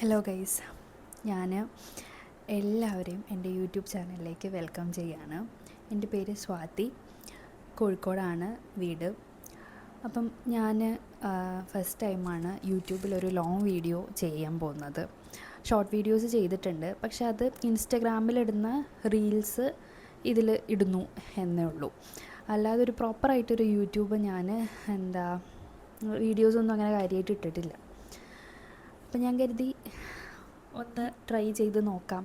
Hello guys, ഞാൻ എല്ലാവരെയും എൻ്റെ യൂട്യൂബ് ചാനലിലേക്ക് വെൽക്കം ചെയ്യാണ്. എൻ്റെ പേര് സ്വാതി, കോഴിക്കോടാണ് വീട്. അപ്പം ഞാൻ ഫസ്റ്റ് ടൈമാണ് യൂട്യൂബിലൊരു ലോങ് വീഡിയോ ചെയ്യാൻ പോകുന്നത്. ഷോർട്ട് വീഡിയോസ് ചെയ്തിട്ടുണ്ട്, പക്ഷേ അത് ഇൻസ്റ്റഗ്രാമിലിടുന്ന റീൽസ് ഇതിൽ ഇടുന്നു എന്നേ ഉള്ളൂ. അല്ലാതെ ഒരു പ്രോപ്പറായിട്ടൊരു യൂട്യൂബ് ഞാൻ വീഡിയോസൊന്നും അങ്ങനെ കാര്യമായിട്ട് ഇട്ടിട്ടില്ല. അപ്പം ഞാൻ കരുതി ഒന്ന് ട്രൈ ചെയ്ത് നോക്കാം.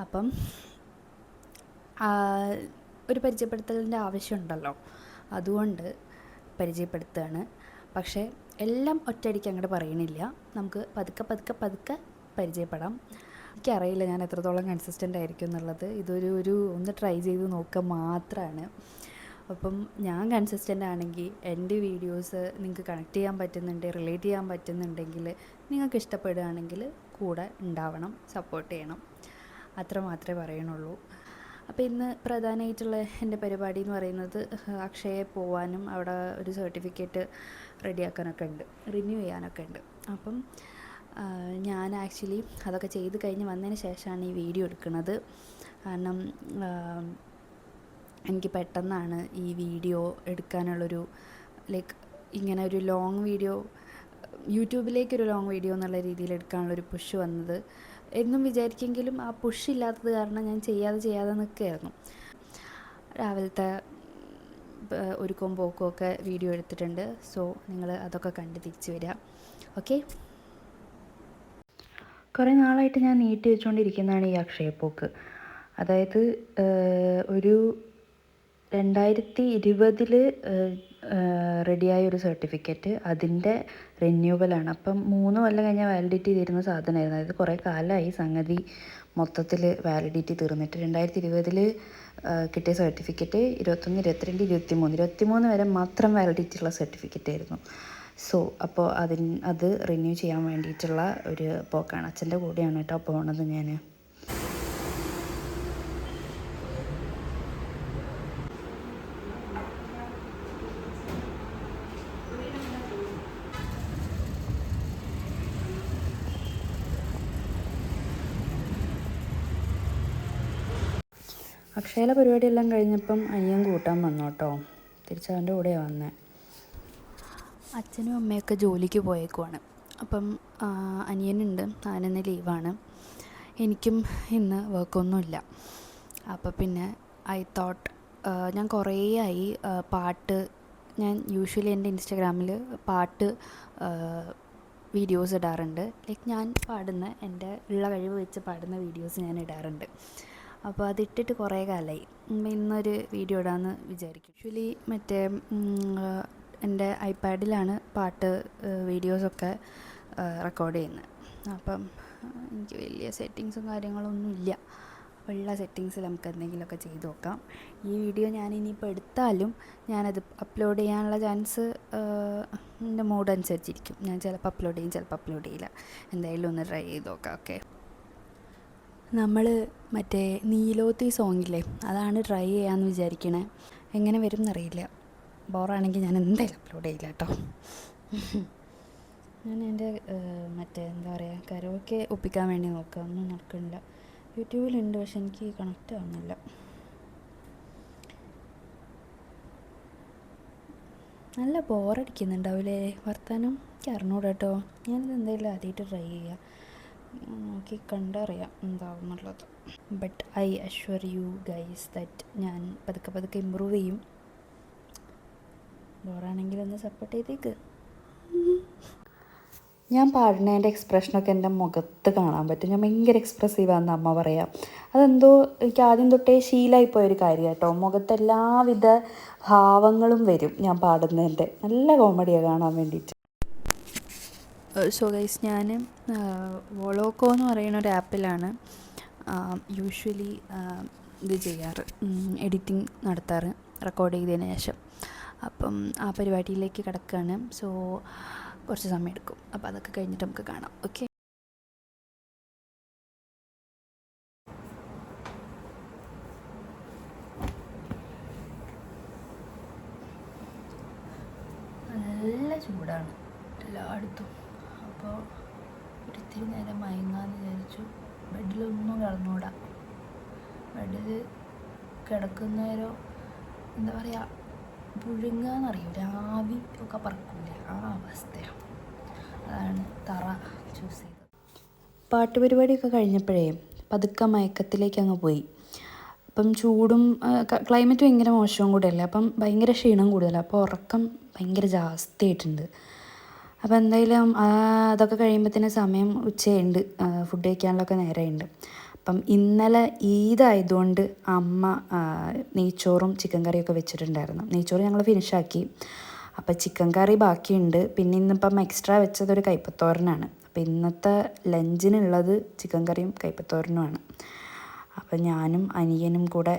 അപ്പം ഒരു പരിചയപ്പെടുത്തലിൻ്റെ ആവശ്യമുണ്ടല്ലോ, അതുകൊണ്ട് പരിചയപ്പെടുത്തുകയാണ്. പക്ഷേ എല്ലാം ഒറ്റയടിക്ക് അങ്ങോട്ട് പറയണില്ല, നമുക്ക് പതുക്കെ പരിചയപ്പെടാം. എനിക്കറിയില്ല ഞാൻ എത്രത്തോളം കൺസിസ്റ്റൻ്റ് ആയിരിക്കും എന്നുള്ളത്. ഇതൊരു ഒന്ന് ട്രൈ ചെയ്ത് നോക്കുക മാത്രമാണ്. അപ്പം ഞാൻ കൺസിസ്റ്റൻ്റ് ആണെങ്കിൽ എൻ്റെ വീഡിയോസ് നിങ്ങൾക്ക് കണക്ട് ചെയ്യാൻ പറ്റുന്നുണ്ട്, റിലേറ്റ് ചെയ്യാൻ പറ്റുന്നുണ്ടെങ്കിൽ, നിങ്ങൾക്ക് ഇഷ്ടപ്പെടുകയാണെങ്കിൽ കൂടെ ഉണ്ടാവണം, സപ്പോർട്ട് ചെയ്യണം. അത്ര മാത്രമേ പറയണുള്ളൂ. അപ്പോൾ ഇന്ന് പ്രധാനമായിട്ടുള്ള എൻ്റെ പരിപാടി എന്ന് പറയുന്നത് അക്ഷയയിൽ പോകാനും അവിടെ ഒരു സർട്ടിഫിക്കറ്റ് റെഡിയാക്കാനൊക്കെ ഉണ്ട്, റിന്യൂ ചെയ്യാനൊക്കെ ഉണ്ട്. അപ്പം ഞാൻ ആക്ച്വലി അതൊക്കെ ചെയ്ത് കഴിഞ്ഞ് വന്നതിന് ശേഷമാണ് ഈ വീഡിയോ എടുക്കുന്നത്. കാരണം എനിക്ക് പെട്ടെന്നാണ് ഈ വീഡിയോ എടുക്കാനുള്ളൊരു ഇങ്ങനെ ഒരു ലോങ് വീഡിയോ, യൂട്യൂബിലേക്കൊരു ലോങ് വീഡിയോ എന്നുള്ള രീതിയിൽ എടുക്കാനുള്ളൊരു പുഷ് വന്നത്. എന്നും വിചാരിക്കെങ്കിലും ആ പുഷ് ഇല്ലാത്തത് കാരണം ഞാൻ ചെയ്യാതെ നിൽക്കുകയായിരുന്നു. രാവിലത്തെ ഒരുക്കവും പോക്കും ഒക്കെ വീഡിയോ എടുത്തിട്ടുണ്ട്. സോ നിങ്ങൾ അതൊക്കെ കണ്ട് തിരിച്ച് വരിക. ഓക്കെ. കുറേ നാളായിട്ട് ഞാൻ നീട്ടി വെച്ചുകൊണ്ടിരിക്കുന്നതാണ് ഈ അക്ഷയപ്പോക്ക്. അതായത് ഒരു 2020 റെഡിയായ ഒരു സർട്ടിഫിക്കറ്റ്, അതിൻ്റെ റിന്യൂവലാണ്. അപ്പം 3 കൊല്ലം കഴിഞ്ഞാൽ വാലിഡിറ്റി തീരുന്ന സാധനമായിരുന്നു. അതായത് കുറേ കാലമായി സംഗതി മൊത്തത്തിൽ വാലിഡിറ്റി തീർന്നിട്ട്. 2020 കിട്ടിയ സർട്ടിഫിക്കറ്റ് 21, 22, 23 വരെ മാത്രം വാലിഡിറ്റി ഉള്ള സർട്ടിഫിക്കറ്റ് ആയിരുന്നു. സോ അപ്പോൾ അത് റിന്യൂ ചെയ്യാൻ വേണ്ടിയിട്ടുള്ള ഒരു പോക്കാണ്. അച്ഛൻ്റെ കൂടെയാണ് കേട്ടോ പോണത് ഞാൻ. അക്ഷയയിലെ പരിപാടിയെല്ലാം കഴിഞ്ഞപ്പം അനിയൻ കൂട്ടാൻ വന്നു കേട്ടോ. തിരിച്ചവൻ്റെ കൂടെയാണ് വന്നത്. അച്ഛനും അമ്മയൊക്കെ ജോലിക്ക് പോയേക്കുവാണ്. അപ്പം അനിയനുണ്ട്, അവനിന്ന് ലീവാണ്. എനിക്കും ഇന്ന് വർക്കൊന്നുമില്ല. അപ്പോൾ പിന്നെ ഐ തോട്ട്, ഞാൻ കുറേ ആയി പാട്ട്, ഞാൻ യൂഷ്വലി എൻ്റെ ഇൻസ്റ്റഗ്രാമിൽ പാട്ട് വീഡിയോസ് ഇടാറുണ്ട്. ഞാൻ പാടുന്ന, എൻ്റെ ഉള്ള കഴിവ് വെച്ച് പാടുന്ന വീഡിയോസ് ഞാൻ ഇടാറുണ്ട്. അപ്പോൾ അതിട്ടിട്ട് കുറേ കാലമായി. ഇന്നൊരു വീഡിയോ ഇടാമെന്ന് വിചാരിക്കും. ആക്ച്വലി എൻ്റെ ഐപാഡിലാണ് പാട്ട് വീഡിയോസൊക്കെ റെക്കോർഡ് ചെയ്യുന്നത്. അപ്പം എനിക്ക് വലിയ സെറ്റിങ്സും കാര്യങ്ങളൊന്നും ഇല്ല. അപ്പോൾ ഉള്ള സെറ്റിങ്സിൽ നമുക്ക് എന്തെങ്കിലുമൊക്കെ ചെയ്ത് നോക്കാം. ഈ വീഡിയോ ഞാൻ ഇനിയിപ്പോൾ എടുത്താലും ഞാനത് അപ്ലോഡ് ചെയ്യാനുള്ള ചാൻസ് എൻ്റെ മൂഡ് അനുസരിച്ചിരിക്കും. ഞാൻ ചിലപ്പോൾ അപ്ലോഡ് ചെയ്യും, ചിലപ്പോൾ അപ്ലോഡ് ചെയ്യില്ല. എന്തായാലും ഒന്ന് ട്രൈ ചെയ്ത് നോക്കാം. ഓക്കെ. നമ്മൾ നീലോത്തി സോങ്ങില്ലേ, അതാണ് ട്രൈ ചെയ്യാമെന്ന് വിചാരിക്കണേ. എങ്ങനെ വരും എന്നറിയില്ല. ബോറാണെങ്കിൽ ഞാൻ എന്തായാലും അപ്ലോഡ് ചെയ്യില്ല കേട്ടോ. ഞാൻ എൻ്റെ എന്താ പറയുക, കരോക്കെ ഒപ്പിക്കാൻ വേണ്ടി നോക്കുക, ഒന്നും നടക്കുന്നില്ല. യൂട്യൂബിലുണ്ട്, പക്ഷെ എനിക്ക് കണക്റ്റ് ആവുന്നില്ല. നല്ല ബോറടിക്കുന്നുണ്ടാവില്ലേ വർത്താനം? എനിക്ക് അറിഞ്ഞൂടാ കേട്ടോ. ഞാനിത് എന്തായാലും ആദ്യമായിട്ട് ട്രൈ ചെയ്യുക, നോക്കി കണ്ടറിയാം എന്താവുന്നുള്ളത്. But I assure you guys that ഞാൻ പതുക്കെ ഇമ്പ്രൂവ് ചെയ്യും. ബോറാണെങ്കിൽ ഒന്ന് സപ്പോർട്ട് ചെയ്തേക്ക്. ഞാൻ പാടുന്നതിൻ്റെ എക്സ്പ്രഷനൊക്കെ എൻ്റെ മുഖത്ത് കാണാൻ പറ്റും. ഞാൻ ഭയങ്കര എക്സ്പ്രസീവാണെന്ന് അമ്മ പറയാം. അതെന്തോ എനിക്ക് ആദ്യം തൊട്ടേ ശീലമായിപ്പോയൊരു കാര്യം കേട്ടോ. മുഖത്ത് എല്ലാവിധ ഭാവങ്ങളും വരും ഞാൻ പാടുന്നതിൻ്റെ. നല്ല കോമഡിയാണ് കാണാൻ വേണ്ടിയിട്ട്. സോ ഗൈസ്, ഞാൻ വോളോക്കോ എന്ന് പറയുന്ന ഒരു ആപ്പിലാണ് യൂഷ്വലി ഇത് ചെയ്യാറ്, എഡിറ്റിംഗ് നടത്താറ് റെക്കോർഡ് ചെയ്തതിന് ശേഷം. അപ്പം ആ പരിപാടിയിലേക്ക് കിടക്കുകയാണ്. സോ കുറച്ച് സമയം എടുക്കും. അപ്പോൾ അതൊക്കെ കഴിഞ്ഞിട്ട് നമുക്ക് കാണാം. ഓക്കെ. നല്ല ചൂടാണ് എല്ലായിടത്തും. അപ്പോൾ ഒരുത്തി ഇത്തിരി നേരം മയങ്ങാമെന്ന് വിചാരിച്ചു. ബെഡിലൊന്നും കിടന്നൂടാ. ബെഡിൽ കിടക്കുന്നേരോ എന്താ പറയുക, പുഴുങ്ങാന്നറിയില്ല, ആവി ഒക്കെ പറക്കില്ല, ആ അവസ്ഥയാണ്. അതാണ് തറ ചൂസ് ചെയ്തത്. പാട്ട് പരിപാടിയൊക്കെ കഴിഞ്ഞപ്പോഴേ പതുക്കെ മയക്കത്തിലേക്ക് അങ്ങ് പോയി. അപ്പം ചൂടും ക്ലൈമറ്റ് ഭയങ്കര മോശവും കൂടെയല്ലേ, അപ്പം ഭയങ്കര ക്ഷീണം കൂടുതലാണ്. അപ്പോൾ ഉറക്കം ഭയങ്കര ജാസ്തിയായിട്ടുണ്ട്. അപ്പോൾ എന്തായാലും അതൊക്കെ കഴിയുമ്പോഴത്തേന് സമയം ഉച്ചയുണ്ട്, ഫുഡ് കഴിക്കാനുള്ളൊക്കെ നേരമുണ്ട്. അപ്പം ഇന്നലെ ഈദായതുകൊണ്ട് അമ്മ നെയ്ച്ചോറും ചിക്കൻ കറിയൊക്കെ വെച്ചിട്ടുണ്ടായിരുന്നു. നെയ്ച്ചോറ് ഞങ്ങൾ ഫിനിഷാക്കി. അപ്പോൾ ചിക്കൻ കറി ബാക്കിയുണ്ട്. പിന്നെ ഇന്നിപ്പം എക്സ്ട്രാ വെച്ചതൊരു കൈപ്പത്തോരനാണ്. അപ്പോൾ ഇന്നത്തെ ലഞ്ചിനുള്ളത് ചിക്കൻ കറിയും കൈപ്പത്തോരനുമാണ്. അപ്പം ഞാനും അനിയനും കൂടെ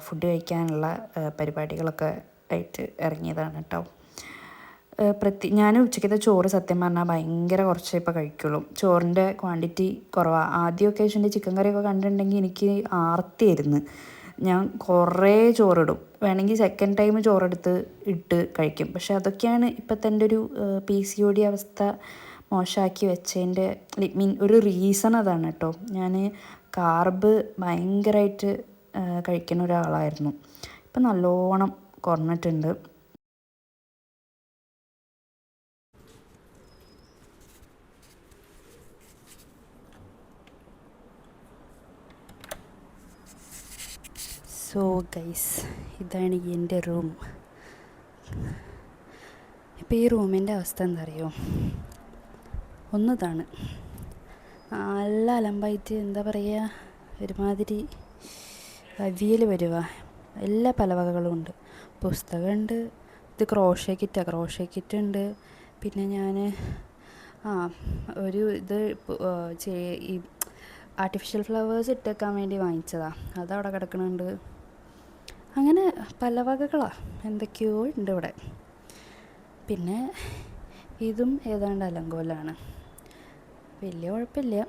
ഫുഡ് കഴിക്കാനുള്ള പരിപാടികളൊക്കെ ആയിട്ട് ഇറങ്ങിയതാണ് കേട്ടോ. ഞാൻ ഉച്ചയ്ക്കത്തെ ചോറ് സത്യം പറഞ്ഞാൽ ഭയങ്കര കുറച്ചേ ഇപ്പോൾ കഴിക്കുള്ളൂ. ചോറിൻ്റെ ക്വാണ്ടിറ്റി കുറവാണ്. ആദ്യമൊക്കെ വെച്ചിട്ടുണ്ടെങ്കിൽ ചിക്കൻ കറിയൊക്കെ കണ്ടിട്ടുണ്ടെങ്കിൽ എനിക്ക് ആർത്തിയായിരുന്നു. ഞാൻ കുറേ ചോറിടും, വേണമെങ്കിൽ സെക്കൻഡ് ടൈം ചോറെടുത്ത് ഇട്ട് കഴിക്കും. പക്ഷെ അതൊക്കെയാണ് ഇപ്പോഴത്തെ എൻ്റെ ഒരു PCOD അവസ്ഥ മോശമാക്കി വെച്ചതിൻ്റെ ഒരു റീസൺ അതാണ് കേട്ടോ. ഞാൻ കാർബ് ഭയങ്കരമായിട്ട് കഴിക്കുന്ന ഒരാളായിരുന്നു. ഇപ്പം നല്ലോണം കുറഞ്ഞിട്ടുണ്ട്. സോ ഗൈസ്, ഇതാണ് എൻ്റെ റൂം. ഇപ്പോൾ ഈ റൂമിൻ്റെ അവസ്ഥ എന്താ അറിയോ, ഒന്നതാണ് നല്ല അലമ്പായിട്ട്, എന്താ പറയുക, ഒരുമാതിരി അവിയൽ വരുക. എല്ലാ പലവകകളും ഉണ്ട്. പുസ്തകമുണ്ട്, ഇത് ക്രോഷേ കിറ്റുണ്ട്. പിന്നെ ഞാൻ ഒരു ഇത് ഈ ആർട്ടിഫിഷ്യൽ ഫ്ലവേഴ്സ് ഇട്ടേക്കാൻ വേണ്ടി വാങ്ങിച്ചതാണ്, അതവിടെ കിടക്കുന്നുണ്ട്. അങ്ങനെ പല വകകളാണ്, എന്തൊക്കെയോ ഉണ്ട് ഇവിടെ. പിന്നെ ഇതും ഏതാണ്ട് അലങ്കോലാണ്, വലിയ കുഴപ്പമില്ല.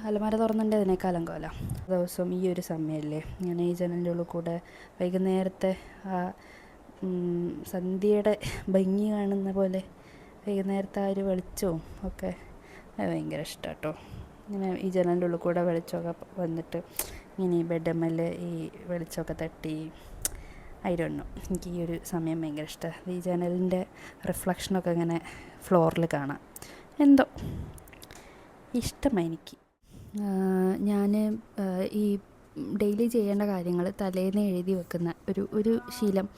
അലമാര തുറന്നിട്ട് അതിനേക്കാൾ അലങ്കോല. ദിവസവും ഈ ഒരു സമയമല്ലേ, ഞാൻ ഈ ജനലിൻ്റെ ഉള്ളിൽ കൂടെ വൈകുന്നേരത്തെ ആ സന്ധ്യയുടെ ഭംഗി കാണുന്ന പോലെ വൈകുന്നേരത്തെ ആ ഒരു വെളിച്ചവും ഒക്കെ ഭയങ്കര ഇഷ്ടമാണ് കേട്ടോ. ഇങ്ങനെ ഈ ജനലിൻ്റെ ഉള്ളിൽ കൂടെ വെളിച്ചമൊക്കെ വന്നിട്ട് ഇങ്ങനെ ഈ ബെഡമ്മൽ ഈ വെളിച്ചമൊക്കെ തട്ടി, ആയിരുന്നു എനിക്ക് ഈ ഒരു സമയം ഭയങ്കര ഇഷ്ടമാണ്. ഈ ജനലിൻ്റെ റിഫ്ലക്ഷനൊക്കെ ഇങ്ങനെ ഫ്ലോറിൽ കാണാം, എന്തോ ഇഷ്ടമാണ് എനിക്ക്. ഞാൻ ഈ ഡെയിലി ചെയ്യേണ്ട കാര്യങ്ങൾ തലേന്ന് എഴുതി വെക്കുന്ന ഒരു ശീലം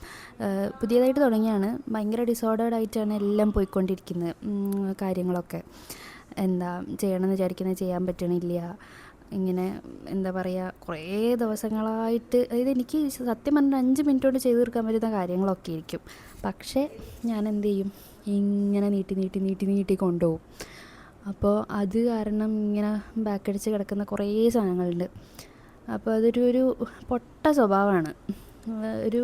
പുതിയതായിട്ട് തുടങ്ങിയാണ്. ഭയങ്കര ഡിസോർഡേർഡായിട്ടാണ് എല്ലാം പോയിക്കൊണ്ടിരിക്കുന്നത്. കാര്യങ്ങളൊക്കെ എന്താ ചെയ്യണമെന്ന് വിചാരിക്കുന്നത് ചെയ്യാൻ പറ്റണില്ല. ഇങ്ങനെ എന്താ പറയുക, കുറേ ദിവസങ്ങളായിട്ട്, അതായത് എനിക്ക് സത്യം പറഞ്ഞാൽ 5 മിനിറ്റ് കൊണ്ട് ചെയ്ത് തീർക്കാൻ പറ്റുന്ന കാര്യങ്ങളൊക്കെ ഇരിക്കും. പക്ഷേ ഞാൻ എന്ത് ചെയ്യും, ഇങ്ങനെ നീട്ടി കൊണ്ടുപോകും. അപ്പോൾ അത് കാരണം ഇങ്ങനെ ബാക്കടിച്ച് കിടക്കുന്ന കുറേ സാധനങ്ങളുണ്ട്. അപ്പോൾ അതൊരു പൊട്ട സ്വഭാവമാണ്. ഒരു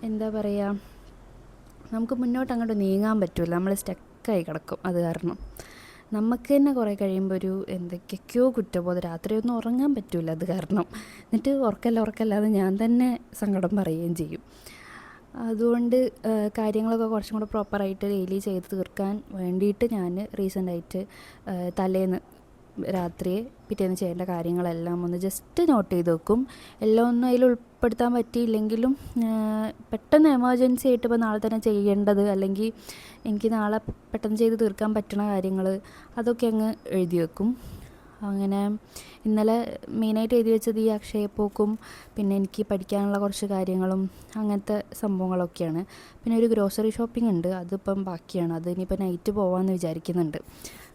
എന്താ പറയുക, നമുക്ക് മുന്നോട്ട് അങ്ങോട്ട് നീങ്ങാൻ പറ്റില്ല, നമ്മൾ സ്റ്റക്കായി കിടക്കും. അത് കാരണം നമുക്ക് തന്നെ കുറേ കഴിയുമ്പോൾ ഒരു എന്തൊക്കെയൊക്കെയോ കുറ്റബോധം, രാത്രിയൊന്നും ഉറങ്ങാൻ പറ്റില്ല അത് കാരണം. എന്നിട്ട് ഉറക്കല്ലാതെ ഞാൻ തന്നെ സങ്കടം പറയുകയും ചെയ്യും. അതുകൊണ്ട് കാര്യങ്ങളൊക്കെ കുറച്ചും കൂടെ പ്രോപ്പറായിട്ട് ഡെയിലി ചെയ്ത് തീർക്കാൻ വേണ്ടിയിട്ട് ഞാൻ റീസെൻ്റായിട്ട് തലേന്ന് രാത്രി പിറ്റേന്ന് ചെയ്യേണ്ട കാര്യങ്ങളെല്ലാം ഒന്ന് ജസ്റ്റ് നോട്ട് ചെയ്ത് വെക്കും. എല്ലാം ഒന്നും അതിൽ ഉൾപ്പെടുത്താൻ പറ്റിയില്ലെങ്കിലും പെട്ടെന്ന് എമർജൻസി ആയിട്ട് ഇപ്പോൾ നാളെ തന്നെ ചെയ്യേണ്ടത്, അല്ലെങ്കിൽ എനിക്ക് നാളെ പെട്ടെന്ന് ചെയ്ത് തീർക്കാൻ പറ്റുന്ന കാര്യങ്ങൾ, അതൊക്കെ അങ്ങ് എഴുതി വെക്കും. അങ്ങനെ ഇന്നലെ മെയിനായിട്ട് എഴുതി വെച്ചത് ഈ അക്ഷയപ്പോക്കും പിന്നെ എനിക്ക് പഠിക്കാനുള്ള കുറച്ച് കാര്യങ്ങളും അങ്ങനത്തെ സംഭവങ്ങളൊക്കെയാണ്. പിന്നെ ഒരു ഗ്രോസറി ഷോപ്പിംഗ് ഉണ്ട്, അതിപ്പം ബാക്കിയാണ്. അത് ഇനിയിപ്പോൾ നൈറ്റ് പോകാമെന്ന് വിചാരിക്കുന്നുണ്ട്.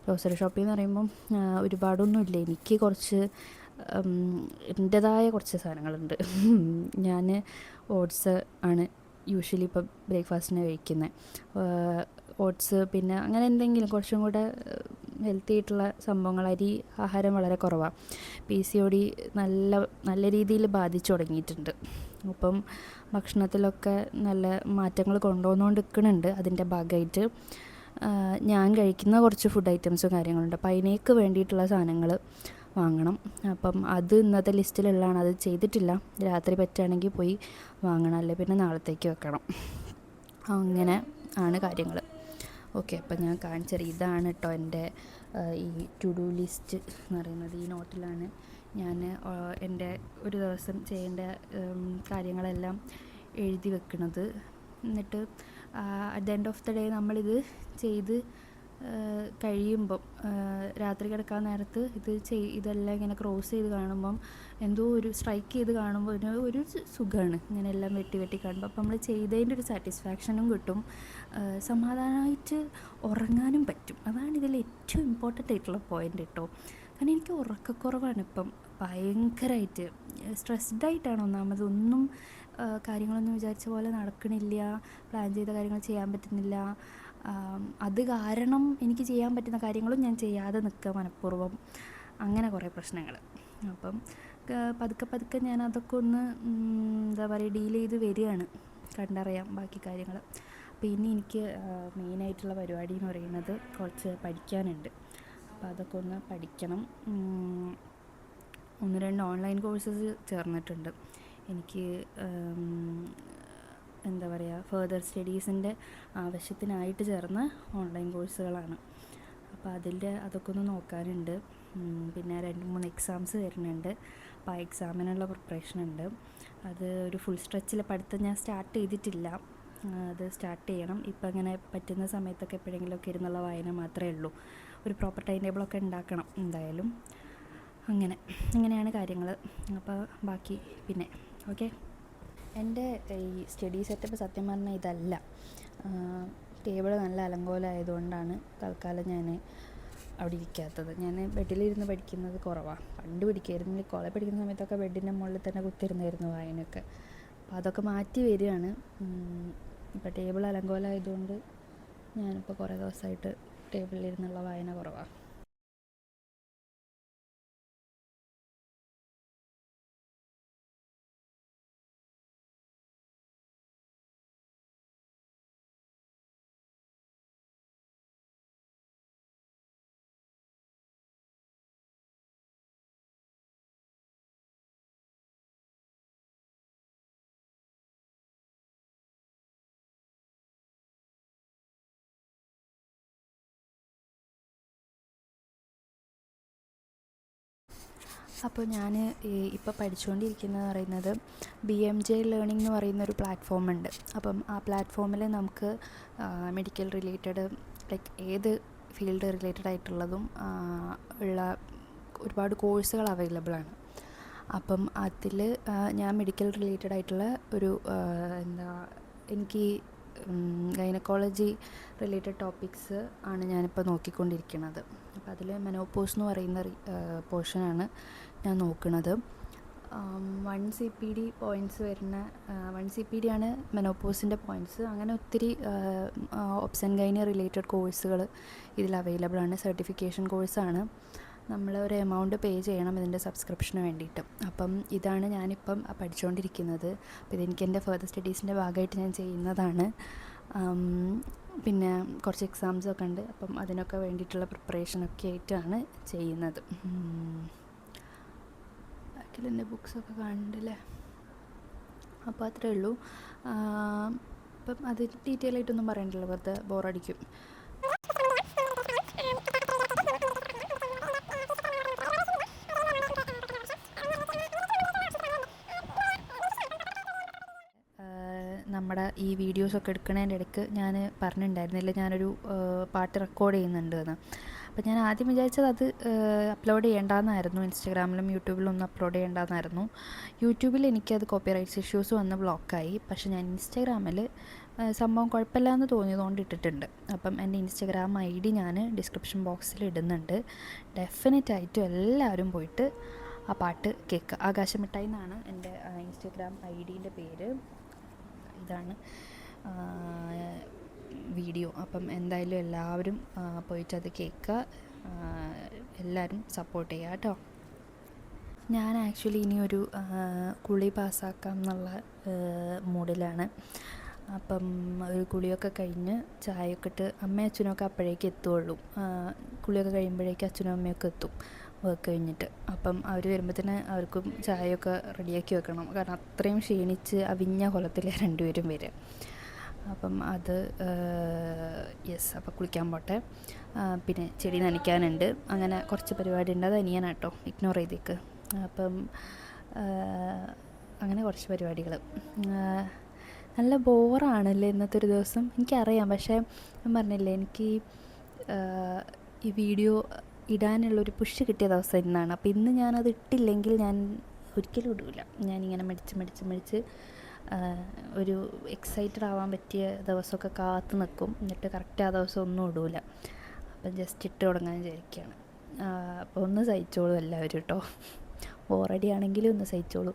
ഗ്രോസറി ഷോപ്പിംഗ് എന്ന് പറയുമ്പം ഒരുപാടൊന്നുമില്ല, എനിക്ക് കുറച്ച് എൻ്റേതായ കുറച്ച് സാധനങ്ങളുണ്ട്. ഞാൻ ഓട്സ് ആണ് യൂഷ്വലി ഇപ്പോൾ ബ്രേക്ക്ഫാസ്റ്റിന് കഴിക്കുന്നത്. ഓട്സ് പിന്നെ അങ്ങനെ എന്തെങ്കിലും കുറച്ചും കൂടെ ഹെൽത്തി ആയിട്ടുള്ള സംഭവങ്ങൾ. അരി ആഹാരം വളരെ കുറവാണ്. PCOD നല്ല രീതിയിൽ ബാധിച്ചു തുടങ്ങിയിട്ടുണ്ട്. അപ്പം ഭക്ഷണത്തിലൊക്കെ നല്ല മാറ്റങ്ങൾ കൊണ്ടുവന്നുകൊണ്ട് നിൽക്കുന്നുണ്ട്. അതിൻ്റെ ഭാഗമായിട്ട് ഞാൻ കഴിക്കുന്ന കുറച്ച് ഫുഡ് ഐറ്റംസും കാര്യങ്ങളുണ്ട്. അപ്പോൾ അതിനേക്ക് വേണ്ടിയിട്ടുള്ള സാധനങ്ങൾ വാങ്ങണം. അപ്പം അത് ഇന്നത്തെ ലിസ്റ്റിലുള്ളതാണ്, അത് ചെയ്തിട്ടില്ല. രാത്രി പറ്റുകയാണെങ്കിൽ പോയി വാങ്ങണം, അല്ലെങ്കിൽ പിന്നെ നാളത്തേക്ക് വെക്കണം. അങ്ങനെ ആണ് കാര്യങ്ങൾ. ഓക്കെ, അപ്പം ഞാൻ കാണിച്ചുതരാം. ഇതാണ് കേട്ടോ എൻ്റെ ഈ ടു ഡു ലിസ്റ്റ് എന്ന് പറയുന്നത്. ഈ നോട്ടിലാണ് ഞാൻ എൻ്റെ ഒരു ദിവസം ചെയ്യേണ്ട കാര്യങ്ങളെല്ലാം എഴുതി വെക്കുന്നത്. എന്നിട്ട് at the end of the day നമ്മളിത് ചെയ്ത് കഴിയുമ്പം രാത്രി കിടക്കാൻ നേരത്ത് ഇതെല്ലാം ഇങ്ങനെ ക്രോസ് ചെയ്ത് കാണുമ്പം എന്തോ ഒരു സ്ട്രൈക്ക് ചെയ്ത് കാണുമ്പോൾ ഒരു സുഖമാണ് ഇങ്ങനെ എല്ലാം വെട്ടി കാണുമ്പോൾ. അപ്പം നമ്മൾ ചെയ്തതിൻ്റെ ഒരു സാറ്റിസ്ഫാക്ഷനും കിട്ടും, സമാധാനമായിട്ട് ഉറങ്ങാനും പറ്റും. അതാണ് ഇതിൽ ഏറ്റവും ഇമ്പോർട്ടൻ്റ് ആയിട്ടുള്ള പോയിൻ്റ് കേട്ടോ. കാരണം എനിക്ക് ഉറക്കക്കുറവാണ് ഇപ്പം, ഭയങ്കരമായിട്ട് സ്ട്രെസ്ഡായിട്ടാണ് ഒന്നാമത്. ഒന്നും കാര്യങ്ങളൊന്നും വിചാരിച്ച പോലെ നടക്കണില്ല, പ്ലാൻ ചെയ്ത കാര്യങ്ങൾ ചെയ്യാൻ പറ്റുന്നില്ല. അത് കാരണം എനിക്ക് ചെയ്യാൻ പറ്റുന്ന കാര്യങ്ങളും ഞാൻ ചെയ്യാതെ നിൽക്കുക മനഃപൂർവ്വം. അങ്ങനെ കുറേ പ്രശ്നങ്ങൾ. അപ്പം പതുക്കെ ഞാൻ അതൊക്കെ ഒന്ന് എന്താ പറയുക ഡീൽ ചെയ്ത് വരികയാണ്. കണ്ടറിയാം ബാക്കി കാര്യങ്ങൾ. അപ്പോൾ ഇനി എനിക്ക് മെയിനായിട്ടുള്ള പരിപാടി എന്ന് പറയുന്നത് കുറച്ച് പഠിക്കാനുണ്ട്. അപ്പോൾ അതൊക്കെ ഒന്ന് പഠിക്കണം. 1-2 ഓൺലൈൻ കോഴ്സസ് ചേർന്നിട്ടുണ്ട് എനിക്ക്. എന്താ പറയുക, ഫർദർ സ്റ്റഡീസിൻ്റെ ആവശ്യത്തിനായിട്ട് ചേർന്ന ഓൺലൈൻ കോഴ്സുകളാണ്. അപ്പോൾ അതൊക്കെ ഒന്ന് നോക്കാനുണ്ട്. പിന്നെ 2-3 എക്സാംസ് വരുന്നുണ്ട്. അപ്പോൾ ആ എക്സാമിനുള്ള പ്രിപ്പറേഷൻ ഉണ്ട്. അത് ഒരു ഫുൾ സ്ട്രെച്ചിൽ പഠിത്തം ഞാൻ സ്റ്റാർട്ട് ചെയ്തിട്ടില്ല, അത് സ്റ്റാർട്ട് ചെയ്യണം. ഇപ്പം അങ്ങനെ പറ്റുന്ന സമയത്തൊക്കെ എപ്പോഴെങ്കിലുമൊക്കെ ഇരുന്നുള്ള വായന മാത്രമേ ഉള്ളൂ. ഒരു പ്രോപ്പർ ടൈം ടേബിളൊക്കെ ഉണ്ടാക്കണം എന്തായാലും. അങ്ങനെയാണ് കാര്യങ്ങൾ. അപ്പോൾ ബാക്കി പിന്നെ ഓക്കെ. എൻ്റെ ഈ സ്റ്റഡി സെറ്റപ്പ് സത്യം പറഞ്ഞാൽ ഇതല്ല. ടേബിൾ നല്ല അലങ്കോലമായതുകൊണ്ടാണ് തൽക്കാലം ഞാൻ അവിടെ ഇരിക്കാത്തത്. ഞാൻ ബെഡിലിരുന്ന് പഠിക്കുന്നത് കുറവാണ്. പണ്ട് പഠിക്കുമായിരുന്നു, കോളേജ് പഠിക്കുന്ന സമയത്തൊക്കെ ബെഡിൻ്റെ മുകളിൽ തന്നെ കുത്തിരുന്നായിരുന്നു വായനയൊക്കെ. അപ്പോൾ അതൊക്കെ മാറ്റി വരികയാണ്. ഇപ്പോൾ ടേബിൾ അലങ്കോലമായതുകൊണ്ട് ഞാനിപ്പോൾ കുറേ ദിവസമായിട്ട് ടേബിളിലിരുന്നുള്ള വായന കുറവാണ്. അപ്പോൾ ഞാൻ ഇപ്പോൾ പഠിച്ചുകൊണ്ടിരിക്കുന്നത് പറയുന്നത് BMJ ലേണിംഗ് എന്ന് പറയുന്നൊരു പ്ലാറ്റ്ഫോം ഉണ്ട്. അപ്പം ആ പ്ലാറ്റ്ഫോമിൽ നമുക്ക് മെഡിക്കൽ റിലേറ്റഡ് ലൈക്ക് ഏത് ഫീൽഡ് റിലേറ്റഡ് ആയിട്ടുള്ളതും ഉള്ള ഒരുപാട് കോഴ്സുകൾ അവൈലബിൾ ആണ്. അപ്പം അതിൽ ഞാൻ മെഡിക്കൽ റിലേറ്റഡ് ആയിട്ടുള്ള ഒരു എനിക്ക് ഗൈനക്കോളജി റിലേറ്റഡ് ടോപ്പിക്സ് ആണ് ഞാനിപ്പോൾ നോക്കിക്കൊണ്ടിരിക്കുന്നത്. അപ്പോൾ അതിൽ മെനോപോസ് എന്ന് പറയുന്ന പോർഷനാണ് ഞാൻ നോക്കുന്നത്. 1 CPD പോയിൻറ്റ്സ് വരുന്ന 1 CPD ആണ് മെനോപോസിൻ്റെ പോയിൻറ്റ്സ്. അങ്ങനെ ഒത്തിരി ഒബ്സൻ ഗൈനി റിലേറ്റഡ് കോഴ്സുകൾ ഇതിൽ അവൈലബിൾ ആണ്. സർട്ടിഫിക്കേഷൻ കോഴ്സാണ്. നമ്മൾ ഒരു എമൗണ്ട് പേ ചെയ്യണം ഇതിൻ്റെ സബ്സ്ക്രിപ്ഷന് വേണ്ടിയിട്ട്. അപ്പം ഇതാണ് ഞാനിപ്പം പഠിച്ചുകൊണ്ടിരിക്കുന്നത്. അപ്പോൾ ഇതെനിക്ക് എൻ്റെ ഫർദർ സ്റ്റഡീസിൻ്റെ ഭാഗമായിട്ട് ഞാൻ ചെയ്യുന്നതാണ്. പിന്നെ കുറച്ച് എക്സാംസൊക്കെ ഉണ്ട്. അപ്പം അതിനൊക്കെ വേണ്ടിയിട്ടുള്ള പ്രിപ്പറേഷനൊക്കെ ആയിട്ടാണ് ചെയ്യുന്നത്. ബാക്കിൽ എൻ്റെ ബുക്സൊക്കെ കാണുന്നുണ്ടല്ലേ. അപ്പോൾ അത്രയേ ഉള്ളൂ. അപ്പം അത് ഡീറ്റെയിൽ ആയിട്ടൊന്നും പറയണ്ടല്ലോ, വെറുതെ ബോറടിക്കും. നമ്മുടെ ഈ വീഡിയോസൊക്കെ എടുക്കുന്നതിൻ്റെ ഇടയ്ക്ക് ഞാൻ പറഞ്ഞിട്ടുണ്ടായിരുന്നില്ല ഞാനൊരു പാട്ട് റെക്കോർഡ് ചെയ്യുന്നുണ്ട് എന്ന്. അപ്പോൾ ഞാൻ ആദ്യം വിചാരിച്ചത് അത് അപ്ലോഡ് ചെയ്യേണ്ടെന്നായിരുന്നു. ഇൻസ്റ്റഗ്രാമിലും യൂട്യൂബിലും ഒന്നും അപ്ലോഡ് ചെയ്യേണ്ടെന്നായിരുന്നു. യൂട്യൂബിൽ എനിക്കത് കോപ്പിറൈറ്റ്സ് ഇഷ്യൂസ് വന്ന് ബ്ലോക്കായി. പക്ഷേ ഞാൻ ഇൻസ്റ്റഗ്രാമിൽ സംഭവം കുഴപ്പമില്ല എന്ന് തോന്നിയതുകൊണ്ട് ഇട്ടിട്ടുണ്ട്. അപ്പം എൻ്റെ ഇൻസ്റ്റഗ്രാം ID ഞാൻ ഡിസ്ക്രിപ്ഷൻ ബോക്സിൽ ഇടുന്നുണ്ട്. ഡെഫിനറ്റായിട്ടും എല്ലാവരും പോയിട്ട് ആ പാട്ട് കേൾക്കുക. ആകാശമിഠായി എന്നാണ് എൻ്റെ ഇൻസ്റ്റഗ്രാം IDൻ്റെ പേര്. ഇതാണ് വീഡിയോ. അപ്പം എന്തായാലും എല്ലാവരും പോയിട്ടത് കേൾക്കുക. എല്ലാവരും സപ്പോർട്ട് ചെയ്യുക കേട്ടോ. ഞാൻ ആക്ച്വലി ഇനിയൊരു കുളി പാസ്സാക്കാം എന്നുള്ള മൂഡിലാണ്. അപ്പം ഒരു കുളിയൊക്കെ കഴിഞ്ഞ് ചായയൊക്കെ ഇട്ട് അമ്മയും അച്ഛനൊക്കെ അപ്പോഴേക്ക് എത്തുകയുള്ളൂ. കുളിയൊക്കെ കഴിയുമ്പോഴേക്കും അച്ഛനും അമ്മയൊക്കെ എത്തും വർക്ക് കഴിഞ്ഞിട്ട്. അപ്പം അവർ വരുമ്പോഴത്തേന് അവർക്കും ചായയൊക്കെ റെഡിയാക്കി വെക്കണം. കാരണം അത്രയും ക്ഷീണിച്ച് അവിഞ്ഞ കൊലത്തിൽ രണ്ടുപേരും വരിക. അപ്പം അത് യെസ്, അപ്പോൾ കുളിക്കാൻ പോട്ടെ. പിന്നെ ചെടി നനയ്ക്കാനുണ്ട്, അങ്ങനെ കുറച്ച് പരിപാടി ഉണ്ട്. അത് അനിയനാട്ടോ, ഇഗ്നോർ ചെയ്തേക്ക്. അപ്പം അങ്ങനെ കുറച്ച് പരിപാടികൾ. നല്ല ബോറാണല്ലേ ഇന്നത്തെ ഒരു ദിവസം, എനിക്കറിയാം. പക്ഷേ ഞാൻ പറഞ്ഞില്ലേ, എനിക്ക് ഈ വീഡിയോ ഇടാനുള്ളൊരു പുഷ് കിട്ടിയ ദിവസം ഇന്നാണ്. അപ്പോൾ ഇന്ന് ഞാനത് ഇട്ടില്ലെങ്കിൽ ഞാൻ ഒരിക്കലും ഇടില്ല. ഞാനിങ്ങനെ മടിച്ച് ഒരു എക്സൈറ്റഡ് ആവാൻ പറ്റിയ ദിവസമൊക്കെ കാത്തു നിൽക്കും, എന്നിട്ട് കറക്റ്റ് ആ ദിവസം ഒന്നും ഇടില്ല. അപ്പം ജസ്റ്റ് ഇട്ട് തുടങ്ങാൻ വിചാരിക്കുകയാണ്. അപ്പോൾ ഒന്ന് സഹിച്ചോളൂ എല്ലാവരും കേട്ടോ, ബോറടി ആണെങ്കിലും ഒന്ന് സഹിച്ചോളൂ.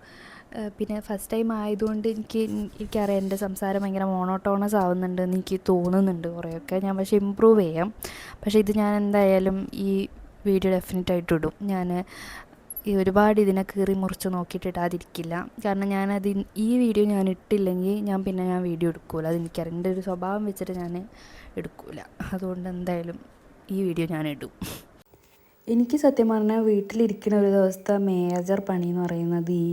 പിന്നെ ഫസ്റ്റ് ടൈം ആയതുകൊണ്ട് എനിക്കറിയാം എൻ്റെ സംസാരം ഭയങ്കര മോണോട്ടോണസ് ആവുന്നുണ്ടെന്ന് എനിക്ക് തോന്നുന്നുണ്ട് കുറേയൊക്കെ. ഞാൻ പക്ഷേ ഇമ്പ്രൂവ് ചെയ്യാം. പക്ഷേ ഇത് ഞാൻ എന്തായാലും ഈ വീഡിയോ ഡെഫിനറ്റായിട്ട് ഇടും. ഞാൻ ഈ ഒരുപാട് ഇതിനെ കീറി മുറിച്ച് നോക്കിയിട്ട് ഇടാതിരിക്കില്ല. കാരണം ഈ വീഡിയോ ഞാൻ ഇട്ടില്ലെങ്കിൽ ഞാൻ വീഡിയോ എടുക്കില്ല. അതെനിക്കറിയാം, എൻ്റെ ഒരു സ്വഭാവം വെച്ചിട്ട് ഞാൻ എടുക്കില്ല. അതുകൊണ്ട് എന്തായാലും ഈ വീഡിയോ ഞാൻ ഇടും. എനിക്ക് സത്യം പറഞ്ഞാൽ വീട്ടിലിരിക്കുന്ന ഒരു ദിവസത്തെ മേജർ പണി എന്ന് പറയുന്നത് ഈ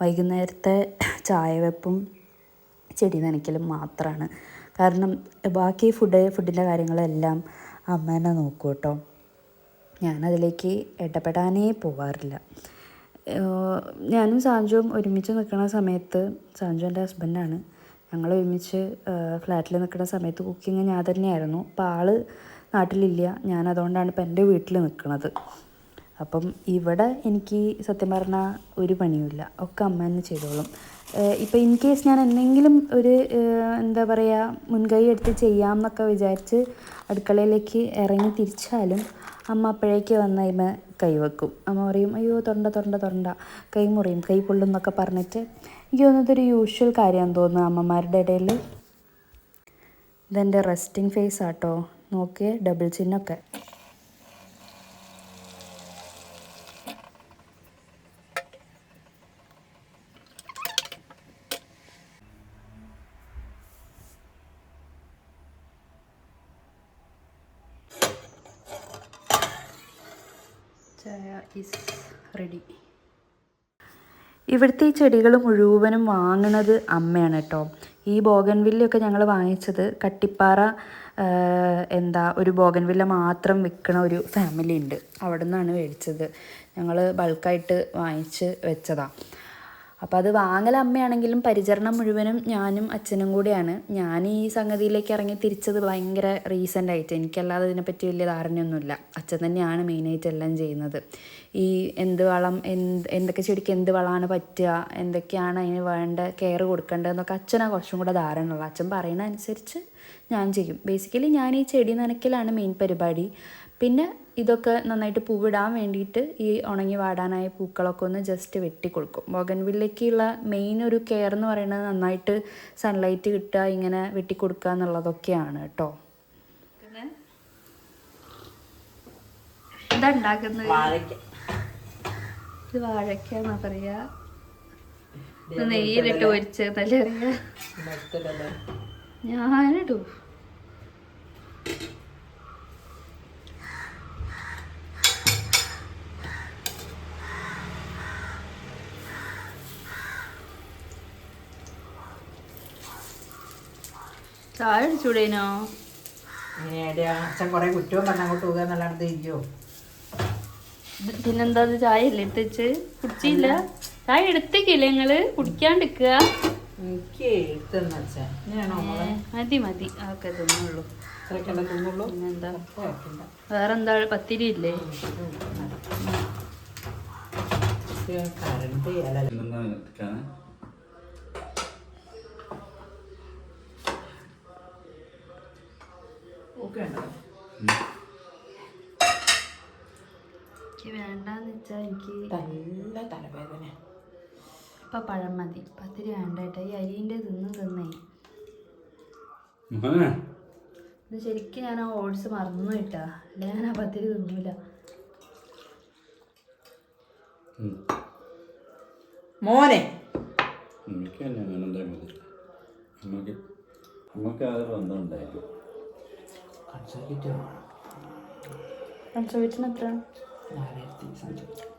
വൈകുന്നേരത്തെ ചായ വെപ്പും ചെടി നനയ്ക്കലും മാത്രമാണ്. കാരണം ബാക്കി ഫുഡിൻ്റെ കാര്യങ്ങളെല്ലാം അമ്മ തന്നെ നോക്കും കേട്ടോ. ഞാനതിലേക്ക് ഇടപെടാനേ പോവാറില്ല. ഞാനും സാഞ്ചുവും ഒരുമിച്ച് നിൽക്കുന്ന സമയത്ത്, സാഞ്ചു എൻ്റെ ഹസ്ബൻഡാണ്, ഞങ്ങൾ ഒരുമിച്ച് ഫ്ലാറ്റിൽ നിൽക്കുന്ന സമയത്ത് കുക്കിങ് ഞാൻ തന്നെയായിരുന്നു. അപ്പോൾ ആൾ നാട്ടിലില്ല, ഞാനതുകൊണ്ടാണ് ഇപ്പം എൻ്റെ വീട്ടിൽ നിൽക്കുന്നത്. അപ്പം ഇവിടെ എനിക്ക് സത്യം പറഞ്ഞാൽ ഒരു പണിയുമില്ല, ഒക്കെ അമ്മ തന്നെ ചെയ്തോളും. ഇപ്പം ഇൻ കേസ് ഞാൻ എന്തെങ്കിലും ഒരു എന്താ പറയുക മുൻകൈ എടുത്ത് ചെയ്യാം എന്നൊക്കെ വിചാരിച്ച് അടുക്കളയിലേക്ക് ഇറങ്ങി തിരിച്ചാലും അമ്മ അപ്പോഴേക്ക് വന്ന് അതിമ കൈവെക്കും. അമ്മ പറയും, അയ്യോ തൊണ്ട കൈ മുറിയും, കൈ പൊള്ളും എന്നൊക്കെ പറഞ്ഞിട്ട്. എനിക്ക് തോന്നുന്നത് ഒരു യൂഷ്വൽ കാര്യമാണെന്ന് തോന്നുന്നു അമ്മമാരുടെ ഇടയിൽ. ഇതെൻ്റെ റെസ്റ്റിംഗ് ഫേസ് ആട്ടോ, നോക്കിയേ, ഡബിൾ ചിന്നൊക്കെ. ചായ ഈസ് റെഡി. ഇവിടുത്തെ ഈ ചെടികൾ മുഴുവനും വാങ്ങുന്നത് അമ്മയാണ് കേട്ടോ. ഈ ബോഗൻവില്ലയൊക്കെ ഞങ്ങൾ വാങ്ങിച്ചത് കട്ടിപ്പാറ ഒരു ബോഗൻവില്ല മാത്രം വിൽക്കണ ഒരു ഫാമിലി ഉണ്ട്, അവിടെ നിന്നാണ് മേടിച്ചത്. ഞങ്ങൾ ബൾക്കായിട്ട് വാങ്ങിച്ച് വെച്ചതാണ്. അപ്പോൾ അത് വാങ്ങൽ അമ്മയാണെങ്കിലും പരിചരണം മുഴുവനും ഞാനും അച്ഛനും കൂടിയാണ്. ഞാൻ ഈ സംഗതിയിലേക്ക് ഇറങ്ങി തിരിച്ചത് ഭയങ്കര റീസെൻ്റായിട്ട്. എനിക്കല്ലാതെ ഇതിനെപ്പറ്റി വലിയ ധാരണയൊന്നുമില്ല. അച്ഛൻ തന്നെയാണ് മെയിനായിട്ട് എല്ലാം ചെയ്യുന്നത്. ഈ എന്ത് വളം, എന്തൊക്കെ ചെടിക്ക് എന്ത് വളമാണ് പറ്റുക, എന്തൊക്കെയാണ് അതിന് വേണ്ട കെയർ കൊടുക്കേണ്ടതെന്നൊക്കെ അച്ഛനാണ് കുറച്ചും കൂടെ ധാരണയുള്ളത്. അച്ഛൻ പറയുന്ന അനുസരിച്ച് ഞാൻ ചെയ്യും. ബേസിക്കലി ഞാൻ ഈ ചെടി നനയ്ക്കലാണ് മെയിൻ പരിപാടി. പിന്നെ ഇതൊക്കെ നന്നായിട്ട് പൂവിടാൻ വേണ്ടിയിട്ട് ഈ ഉണങ്ങി വാടാനായ പൂക്കളൊക്കെ ഒന്ന് ജസ്റ്റ് വെട്ടിക്കൊടുക്കും. ബോഗൻവില്ലയ്ക്കുള്ള മെയിൻ ഒരു കെയർ എന്ന് പറയുന്നത് നന്നായിട്ട് സൺലൈറ്റ് കിട്ടുക, ഇങ്ങനെ വെട്ടിക്കൊടുക്കുക എന്നുള്ളതൊക്കെയാണ് കേട്ടോ. എന്താ ഉണ്ടാക്കുന്നത്? ഇത് വാഴയ്ക്കാന്നാ പറയാ, നെയ്യിലിട്ട് പൊരിച്ചതല്ലേ അറിയാ. ഞാനിടൂ ചായ അടിച്ചൂടേനോ? അച്ഛൻ കുറെ കുറ്റവും പറഞ്ഞ അങ്ങോട്ട് പോകുക എന്നല്ലാണ്ട് ഇരിക്കോ? പിന്നെന്താ, ചായ അല്ലേ എടുത്ത് വെച്ച് കുടിച്ചില്ല? ചായ എടുത്തേക്കില്ലേ നിങ്ങള് കുടിക്കാണ്ടിരിക്കുക? മതി അതൊക്കെ തിന്നുള്ളൂ. പിന്നെന്താ, വേറെന്താ പത്തിരി ഇല്ലേ? എനിക്ക് വേണ്ടാന്ന് വെച്ചാ എനിക്ക് നല്ല തലവേദന. ഇപ്പൊ പഴം മതി, പത്തിരി വേണ്ടേട്ടാ. ഈ അരിന്റെ തിന്നേ ഇത് ശരിക്കും ഞാൻ ആ ഓട്സ് മറന്നു ഇട്ടാ, അല്ലെ ഞാൻ ആ പത്തിരി തിന്നൂല. മോനെ എനിക്ക് തന്നെ അങ്ങനെ എന്തായാലും മതി. നമുക്ക് അത് ബന്ധമുണ്ടായിരുന്നു. കൺസർവേറ്റിന് എത്ര?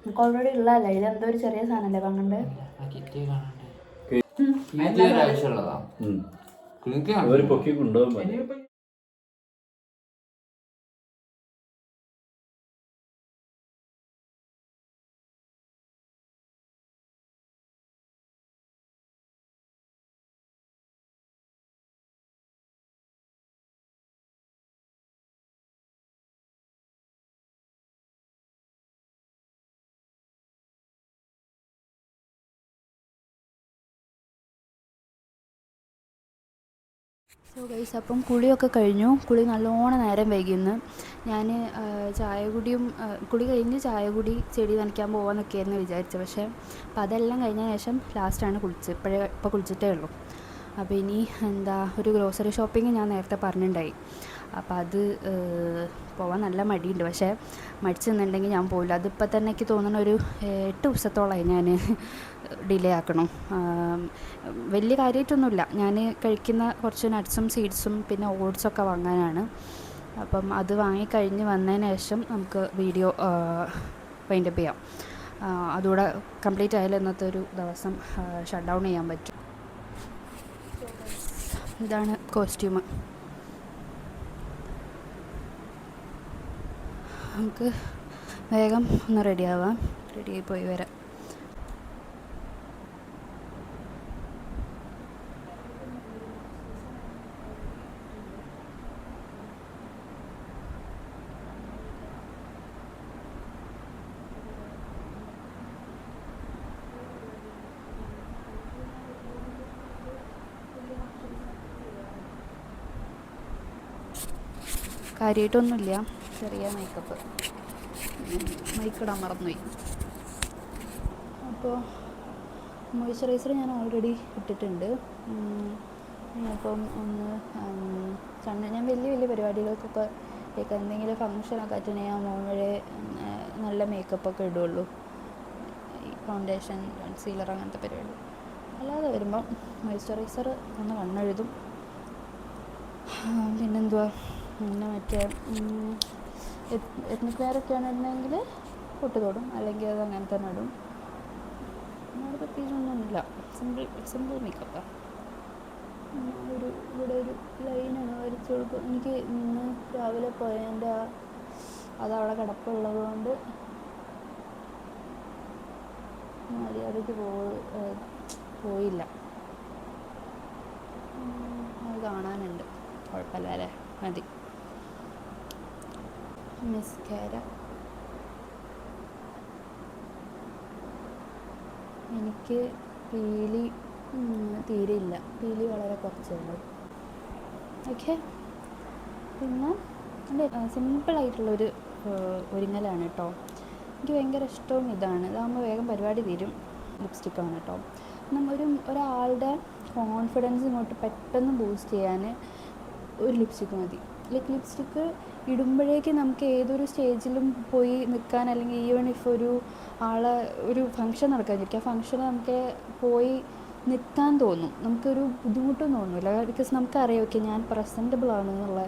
നമുക്ക് ഓൾറെഡി ഉള്ളതല്ല, ഇതെന്തോ ഒരു ചെറിയ സാധനല്ലേ വാങ്ങണ്ടേ? അവർ പൊക്കി കൊണ്ടുപോകാൻ മതി. സോ ഗൈസ്, അപ്പം കുളിയൊക്കെ കഴിഞ്ഞു. കുളി നല്ലോണം നേരം വൈകിന്ന്. ഞാൻ കുളി കഴിഞ്ഞ് ചായ കുടി, ചെടി നനയ്ക്കാൻ പോകാമെന്നൊക്കെയായിരുന്നു വിചാരിച്ചത്. പക്ഷേ അപ്പോൾ അതെല്ലാം കഴിഞ്ഞ ശേഷം ലാസ്റ്റാണ് ഇപ്പോൾ കുളിച്ചിട്ടേ ഉള്ളൂ. അപ്പോൾ ഇനി ഒരു ഗ്രോസറി ഷോപ്പിംഗ് ഞാൻ നേരത്തെ പറഞ്ഞിട്ടുണ്ടായി. അപ്പോൾ അത് പോകാൻ നല്ല മടിയുണ്ട്. പക്ഷേ മടിച്ച് നിന്നുണ്ടെങ്കിൽ ഞാൻ പോകില്ല. അതിപ്പോൾ തന്നെ എനിക്ക് തോന്നുന്ന ഒരു 8 ദിവസത്തോളമായി ഞാൻ ഡിലേ ആക്കണം. വലിയ കാര്യമായിട്ടൊന്നുമില്ല. ഞാൻ കഴിക്കുന്ന കുറച്ച് നട്ട്സും സീഡ്സും പിന്നെ ഓട്സൊക്കെ വാങ്ങാനാണ്. അപ്പം അത് വാങ്ങിക്കഴിഞ്ഞ് വന്നതിന് ശേഷം നമുക്ക് വീഡിയോ വൈൻഡപ്പ് ചെയ്യാം. അതുകൂടെ കംപ്ലീറ്റ് ആയാലും ഇന്നത്തെ ഒരു ദിവസം ഷട്ട് ഡൗൺ ചെയ്യാൻ പറ്റും. ഇതാണ് കോസ്റ്റ്യൂം. നമുക്ക് വേഗം ഒന്ന് റെഡിയാവാം. റെഡിയായി പോയി വരാം. കാര്യമായിട്ടൊന്നുമില്ല, ചെറിയ മേക്കപ്പ്. മൈക്കിടാൻ മറന്നുപോയി. അപ്പോൾ മോയ്സ്ചറൈസർ ഞാൻ ഓൾറെഡി ഇട്ടിട്ടുണ്ട്. അപ്പം ഞാൻ വലിയ വലിയ പരിപാടികൾക്കൊക്കെ എന്തെങ്കിലും ഫങ്ഷനൊക്കെ അറ്റൻഡ് ചെയ്യാൻ പോകുമ്പോഴേ നല്ല മേക്കപ്പൊക്കെ ഇടുള്ളൂ. ഈ ഫൗണ്ടേഷൻ, കൺസീലർ അങ്ങനത്തെ പരിപാടി. അല്ലാതെ വരുമ്പം മോയ്സ്ചറൈസർ ഒന്ന് കണ്ണെഴുതും. പിന്നെന്തുവാ, പിന്നെ മറ്റേ എത്നിക് വെയറൊക്കെ ആണെന്നുണ്ടെങ്കിൽ പൊട്ട് തൊടും, അല്ലെങ്കിൽ അത് അങ്ങനെ തന്നെ ഇടും. അത് പ്രത്യേകിച്ചൊന്നുമില്ല, സിമ്പിൾ മേക്കപ്പാണ്. ഇവിടെ ഒരു ലൈനാണ് വരച്ചു കൊടുക്കും. എനിക്ക് ഇന്ന് രാവിലെ പോയതിൻ്റെ അതവിടെ കിടപ്പുള്ളത് കൊണ്ട് മര്യാദയ്ക്ക് പോയില്ല. അത് കാണാനുണ്ട്, കുഴപ്പമില്ല അല്ലേ, മതി. മസ്കാര എനിക്ക് പീലി തീരെയില്ല, പീലി വളരെ കുറച്ചുള്ളൂ. ഓക്കെ, പിന്നെ എൻ്റെ സിമ്പിളായിട്ടുള്ളൊരു ഒരുങ്ങലാണ് കേട്ടോ. എനിക്ക് ഭയങ്കര ഇഷ്ടവും ഇതാണ്. ഇതാകുമ്പോൾ വേഗം പരിപാടി തീരും. ലിപ്സ്റ്റിക്കാണ് കേട്ടോ. ഒരാളുടെ കോൺഫിഡൻസ് ഇങ്ങോട്ട് പെട്ടെന്ന് ബൂസ്റ്റ് ചെയ്യാൻ ഒരു ലിപ്സ്റ്റിക്ക് മതി. ലിപ്സ്റ്റിക്ക് ഇടുമ്പോഴേക്ക് നമുക്ക് ഏതൊരു സ്റ്റേജിലും പോയി നിൽക്കാൻ, അല്ലെങ്കിൽ ഈവൻ ഇഫ് ഒരു ഫങ്ഷൻ നടക്കാതിരിക്കുക, ആ ഫങ്ഷന് നമുക്ക് പോയി നിൽക്കാൻ തോന്നും. നമുക്കൊരു ബുദ്ധിമുട്ടും തോന്നില്ല. ബിക്കോസ് നമുക്കറിയാം, ഓക്കെ ഞാൻ പ്രസൻറ്റബിൾ ആണെന്നുള്ള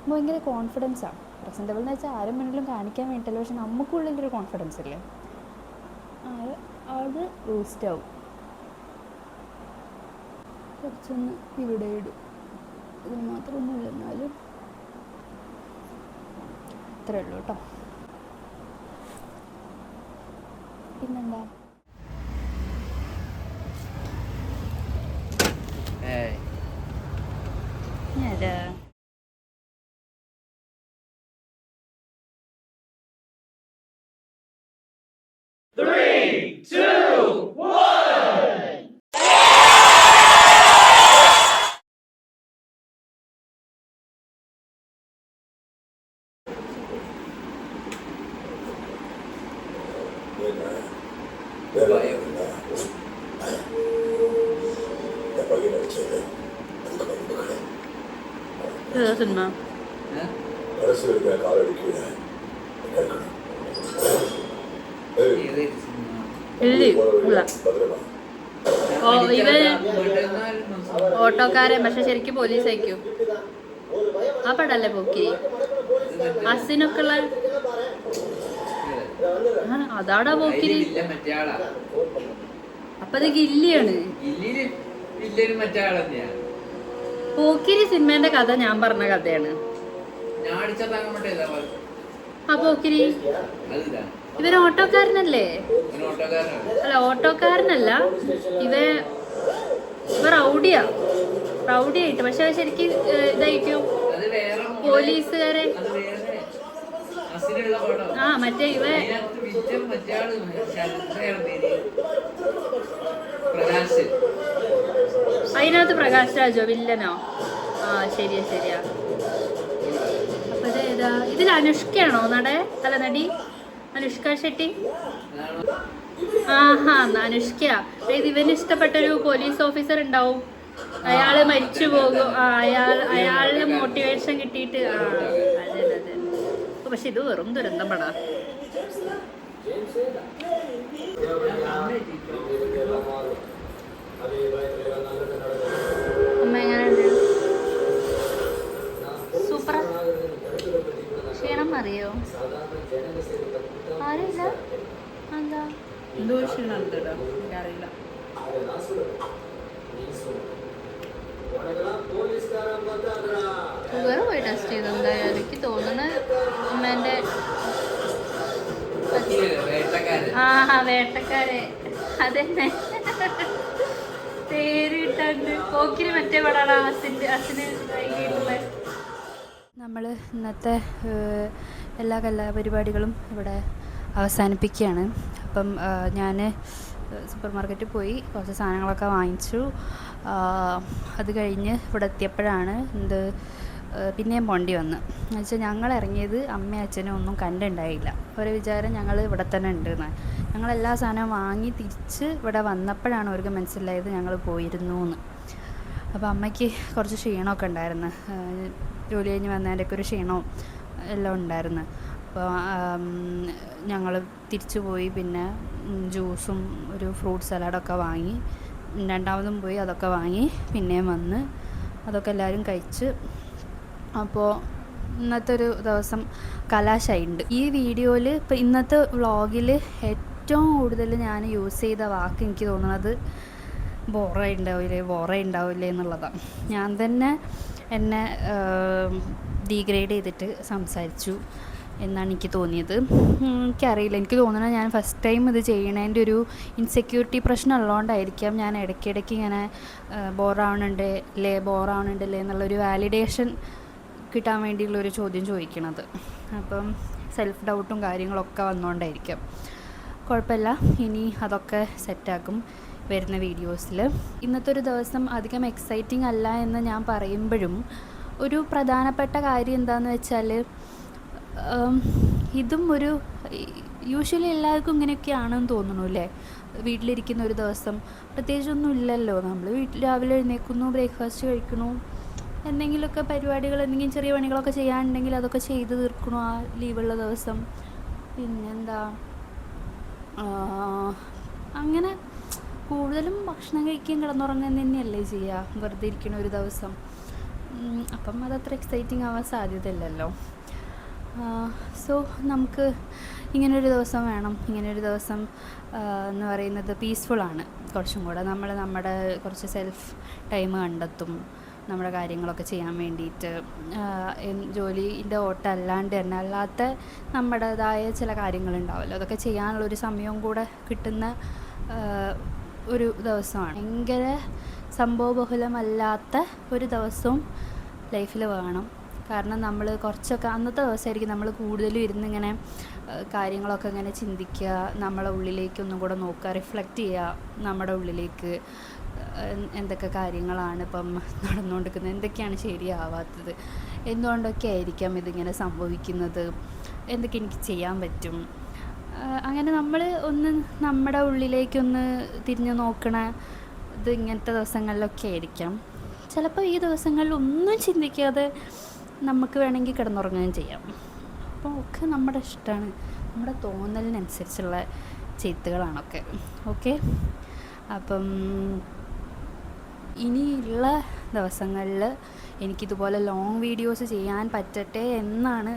ഭയങ്കര കോൺഫിഡൻസാണ്. പ്രസൻറ്റബിൾ എന്ന് വെച്ചാൽ ആരും മുന്നിലും കാണിക്കാൻ വേണ്ടിയിട്ടല്ല, പക്ഷെ നമുക്കുള്ളിലൊരു കോൺഫിഡൻസ് ഇല്ലേ, അത് ബൂസ്റ്റാവും. കുറച്ചൊന്ന് ഇവിടെ ഇടും, ഇതിന് മാത്രമൊന്നുമില്ല, എന്നാലും ഇത്രയേ ഉള്ളൂ കേട്ടോ. പിന്നെന്താ, അതെ സിനിമ ഇവര് ഓട്ടോക്കാരെ, പക്ഷെ ശരിക്കും പോലീസ് അയക്കും. ആ പടല്ലേ പോക്കി അസിനൊക്കെ ഉള്ള, അതാടാ പോക്കിരി. അപ്പൊ അത് ഗില്ലിയാണ്. പോക്കിരി സിനിമേന്റെ കഥ ഞാൻ പറഞ്ഞ കഥയാണ്. ആ പോക്കിരി ഇവൻ ഓട്ടോക്കാരനല്ലേ? അല്ല ഓട്ടോക്കാരനല്ല, ഇവ റൗഡിയായിട്ട്. പക്ഷെ ശരിക്കും ഇതായിരിക്കും പോലീസുകാരെ. ആ മറ്റേ അതിനകത്ത് പ്രകാശ് രാജോ വില്ലനോ? ആ ശരിയാ. അപ്പൊ ഇതേതാ? ഇതിൽ അനുഷ്കയാണോ അല്ല നടി? അനുഷ്ക ഷെട്ടി. ആഹാ അനുഷ്ക. ഇവന് ഇഷ്ടപ്പെട്ടൊരു പോലീസ് ഓഫീസർ ഉണ്ടാവും, അയാള് മരിച്ചു പോകും. അയാളുടെ മോട്ടിവേഷൻ കിട്ടിയിട്ട്. അതെ. പക്ഷെ ഇത് വെറും ദുരന്തം പടാ. അമ്മ എങ്ങനെയുണ്ട്? സൂപ്പർ. ക്ഷീണം അറിയോ? അറിയില്ല എന്താ എന്തോ ക്ഷീണമുണ്ട് കേട്ടോ, എനിക്കറിയില്ല. ഷുഗർ പോയി ടെസ്റ്റ് ചെയ്തു. എന്തായാലും എനിക്ക് തോന്നുന്നത് അമ്മേൻ്റെ വേട്ടക്കാരെ അതെന്നെ പേര് കിട്ടാണ്ട്. പോക്കിന് മറ്റേ പടാണ് അസിന് വൈകിട്ടുള്ള. നമ്മൾ ഇന്നത്തെ എല്ലാ കലാപരിപാടികളും ഇവിടെ അവസാനിപ്പിക്കുകയാണ്. അപ്പം ഞാൻ സൂപ്പർ മാർക്കറ്റിൽ പോയി കുറച്ച് സാധനങ്ങളൊക്കെ വാങ്ങിച്ചു. അത് കഴിഞ്ഞ് ഇവിടെ എത്തിയപ്പോഴാണ് പിന്നെയും പോണ്ടി വന്ന്. എന്നുവെച്ചാൽ ഞങ്ങൾ ഇറങ്ങിയത് അമ്മയും അച്ഛനും ഒന്നും കണ്ടുണ്ടായില്ല. ഒരു വിചാരം ഞങ്ങൾ ഇവിടെ തന്നെ ഉണ്ടെന്ന്. ഞങ്ങളെല്ലാ സാധനവും വാങ്ങി തിരിച്ച് ഇവിടെ വന്നപ്പോഴാണ് അവർക്ക് മനസ്സിലായത് ഞങ്ങൾ പോയിരുന്നു എന്ന്. അപ്പോൾ അമ്മയ്ക്ക് കുറച്ച് ക്ഷീണമൊക്കെ ഉണ്ടായിരുന്നു, ജോലി കഴിഞ്ഞ് വന്നതിൻ്റെയൊക്കെ ഒരു ക്ഷീണവും എല്ലാം ഉണ്ടായിരുന്നു. അപ്പോൾ ഞങ്ങൾ തിരിച്ചു പോയി. പിന്നെ ജ്യൂസും ഒരു ഫ്രൂട്ട് സലാഡൊക്കെ വാങ്ങി, രണ്ടാമതും പോയി അതൊക്കെ വാങ്ങി പിന്നെയും വന്ന് അതൊക്കെ എല്ലാവരും കഴിച്ച്. അപ്പോൾ ഇന്നത്തെ ഒരു ദിവസം കലാശായിട്ടുണ്ട്. ഈ വീഡിയോയിൽ ഇപ്പോൾ ഇന്നത്തെ വ്ളോഗിൽ ഏറ്റവും കൂടുതൽ ഞാൻ യൂസ് ചെയ്ത വാക്ക് എനിക്ക് തോന്നുന്നത് ബോറയുണ്ടാവില്ലേ എന്നുള്ളതാണ്. ഞാൻ തന്നെ എന്നെ ഡീഗ്രേഡ് ചെയ്തിട്ട് സംസാരിച്ചു എന്നാണ് എനിക്ക് തോന്നിയത്. എനിക്കറിയില്ല, എനിക്ക് തോന്നുന്നത് ഞാൻ ഫസ്റ്റ് ടൈം ഇത് ചെയ്യണതിൻ്റെ ഒരു ഇൻസെക്യൂരിറ്റി പ്രശ്നം ഉള്ളതുകൊണ്ടായിരിക്കാം ഞാൻ ഇടയ്ക്കിടയ്ക്ക് ഇങ്ങനെ ബോറാവണുണ്ടല്ലേ എന്നുള്ളൊരു വാലിഡേഷൻ കിട്ടാൻ വേണ്ടിയുള്ളൊരു ചോദ്യം ചോദിക്കണത്. അപ്പം സെൽഫ് ഡൗട്ടും കാര്യങ്ങളൊക്കെ വന്നുകൊണ്ടായിരിക്കാം. കുഴപ്പമില്ല, ഇനി അതൊക്കെ സെറ്റാക്കും വരുന്ന വീഡിയോസിൽ. ഇന്നത്തെ ഒരു ദിവസം അധികം എക്സൈറ്റിംഗ് അല്ല എന്ന് ഞാൻ പറയുമ്പോഴും ഒരു പ്രധാനപ്പെട്ട കാര്യം എന്താണെന്ന് വെച്ചാൽ ഇതും ഒരു യൂഷ്വലി എല്ലാവർക്കും ഇങ്ങനെയൊക്കെയാണെന്ന് തോന്നുന്നു അല്ലേ? വീട്ടിലിരിക്കുന്ന ഒരു ദിവസം പ്രത്യേകിച്ചൊന്നും ഇല്ലല്ലോ. നമ്മൾ രാവിലെ എഴുന്നേൽക്കുന്നു, ബ്രേക്ക്ഫാസ്റ്റ് കഴിക്കുന്നു, എന്തെങ്കിലുമൊക്കെ പരിപാടികൾ, എന്തെങ്കിലും ചെറിയ പണികളൊക്കെ ചെയ്യാനുണ്ടെങ്കിൽ അതൊക്കെ ചെയ്ത് തീർക്കണു ആ ലീവുള്ള ദിവസം. പിന്നെന്താ, അങ്ങനെ കൂടുതലും ഭക്ഷണം കഴിക്കുകയും കിടന്നുറങ്ങുക തന്നെയല്ലേ ചെയ്യുക വെറുതെ ഇരിക്കുന്ന ഒരു ദിവസം. അപ്പം അതത്ര എക്സൈറ്റിംഗ് ആവാൻ സാധ്യതയില്ലല്ലോ. സോ നമുക്ക് ഇങ്ങനൊരു ദിവസം വേണം. ഇങ്ങനൊരു ദിവസം എന്ന് പറയുന്നത് പീസ്ഫുള്ളാണ്. കുറച്ചും കൂടെ നമ്മുടെ കുറച്ച് സെൽഫ് ടൈം കണ്ടെത്തും, നമ്മുടെ കാര്യങ്ങളൊക്കെ ചെയ്യാൻ വേണ്ടിയിട്ട്. ജോലിൻ്റെ ഓട്ടം അല്ലാണ്ട് തന്നെ അല്ലാത്ത നമ്മുടേതായ ചില കാര്യങ്ങളുണ്ടാവുമല്ലോ, അതൊക്കെ ചെയ്യാനുള്ളൊരു സമയവും കൂടെ കിട്ടുന്ന ഒരു ദിവസമാണ്. ഭയങ്കര സംഭവബഹുലമല്ലാത്ത ഒരു ദിവസവും ലൈഫിൽ വേണം. കാരണം നമ്മൾ കുറച്ചൊക്കെ അന്നത്തെ ദിവസമായിരിക്കും നമ്മൾ കൂടുതലും ഇരുന്നിങ്ങനെ കാര്യങ്ങളൊക്കെ ഇങ്ങനെ ചിന്തിക്കുക, നമ്മളെ ഉള്ളിലേക്കൊന്നും കൂടെ നോക്കുക, റിഫ്ലക്റ്റ് ചെയ്യുക നമ്മുടെ ഉള്ളിലേക്ക്. എന്തൊക്കെ കാര്യങ്ങളാണ് ഇപ്പം നടന്നുകൊണ്ടിരിക്കുന്നത്, എന്തൊക്കെയാണ് ശരിയാവാത്തത്, എന്തുകൊണ്ടൊക്കെ ആയിരിക്കാം ഇതിങ്ങനെ സംഭവിക്കുന്നത്, എന്തൊക്കെ എനിക്ക് ചെയ്യാൻ പറ്റും. അങ്ങനെ നമ്മൾ ഒന്ന് നമ്മുടെ ഉള്ളിലേക്കൊന്ന് തിരിഞ്ഞു നോക്കണ ഇത് ഇങ്ങനത്തെ ദിവസങ്ങളിലൊക്കെ ആയിരിക്കാം. ചിലപ്പോൾ ഈ ദിവസങ്ങളിൽ ഒന്നും ചിന്തിക്കാതെ നമുക്ക് വേണമെങ്കിൽ കിടന്നുറങ്ങുകയും ചെയ്യാം. അപ്പോൾ ഒക്കെ നമ്മുടെ ഇഷ്ടമാണ്, നമ്മുടെ തോന്നലിനനുസരിച്ചുള്ള ചെയ്ത്തുകളാണൊക്കെ. ഓക്കെ, അപ്പം ഇനിയുള്ള ദിവസങ്ങളിൽ എനിക്കിതുപോലെ ലോങ് വീഡിയോസ് ചെയ്യാൻ പറ്റട്ടെ എന്നാണ്